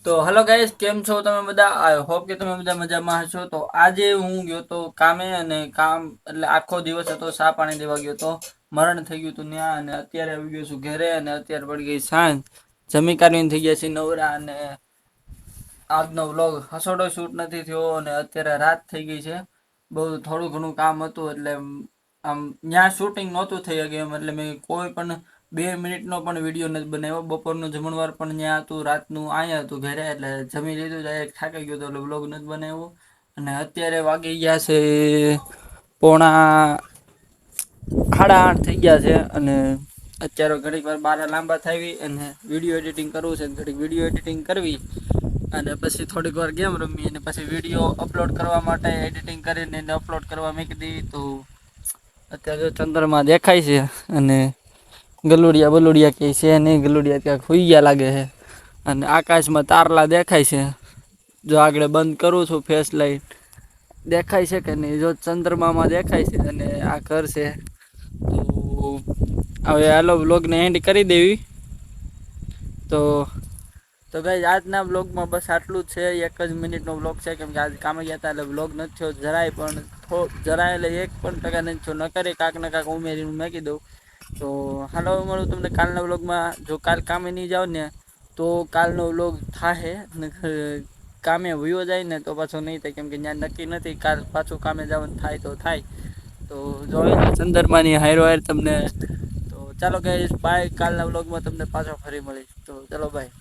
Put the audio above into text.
તો hello guys, કેમ છો તમે બધા? આઈ હોપ કે તમે બધા મજામાં હશો. તો આજે હું ગયો તો કામે, અને કામ એટલે આખો દિવસ હતો, સા પાણી દેવા ગયો તો મરણ થઈ ગયું હતું ત્યાં, અને અત્યારે આવી ગયો છું ઘરે, અને અત્યારે પડી ગઈ સાંજ. જમી કાઢીને થઈ ગયા છે નવરા, અને આજનો વ્લોગ હસોડો શૂટ નથી થયો, અને અત્યારે રાત થઈ ગઈ છે. બહુ થોડું ઘણું કામ હતું, એટલે આમ ત્યાં શૂટિંગ નહોતું થઈ ગયું એમ. એટલે મેં કોઈ પણ 2 મિનિટનો પણ વિડીયો નથી બનાવ્યો. બપોરનું જમણવાર પણ ત્યાં હતું, રાતનું અહીંયા હતું ઘરે, એટલે જમી લીધું, ડાયરેક્ટ થાકી ગયો હતો, એટલે વ્લોગ નથી બનાવ્યો. અને અત્યારે વાગી ગયા છે 7:30 થઈ ગયા છે, અને અત્યારે ઘડીક વાર બાર લાંબા થાવી અને વિડીયો એડિટિંગ કરવું છે. ઘડીક વિડીયો એડિટિંગ કરવી અને પછી થોડીક વાર ગેમ રમી, અને પછી વિડીયો અપલોડ કરવા માટે એડિટિંગ કરીને એને અપલોડ કરવા મૂકી દીધી. તો અત્યારે ચંદ્રમાં દેખાય છે, અને ગલુડિયા બલુડિયા કે છે નહીં, ગલુડિયા ત્યાં ખોઈ ગયા લાગે છે, અને આકાશમાં તારલા દેખાય છે. જો આગળ બંધ કરું છું ફેસ લાઈટ, દેખાય છે કે નહીં? જો ચંદ્રમામાં દેખાય છે, અને આ ઘર છે. તો હવે હાલો વ્લોગને એન્ડ કરી દેવી. તો ગાઈસ, આજના વ્લોગમાં બસ આટલું જ છે. 1 જ મિનિટનો વ્લોગ છે, કેમ કે આજ કામે ગયા હતા એટલે વ્લોગ નથી થયો જરાય પણ. જરાય એટલે 1% નથી થયો. ન કરે કાંક ને કાંક ઉમેરીને મૂકી દઉં. તો હાલો મળું તમને કાલના વ્લોગમાં. જો કાલ કામે નહીં જાઓ ને તો કાલનો વ્લોગ થાહે, ને કામે વયો જાય ને તો પાછો નહીં થાય, કેમ કે ત્યાં નક્કી નથી કાલ પાછું કામે જવાનું થાય તો થાય. તો જોઈ ચંદ્રમાની હાયરો હાયર તમને. તો ચાલો ગાઈસ, બાય. કાલના વ્લોગમાં તમને પાછો ફરી મળીશ. તો ચાલો બાય.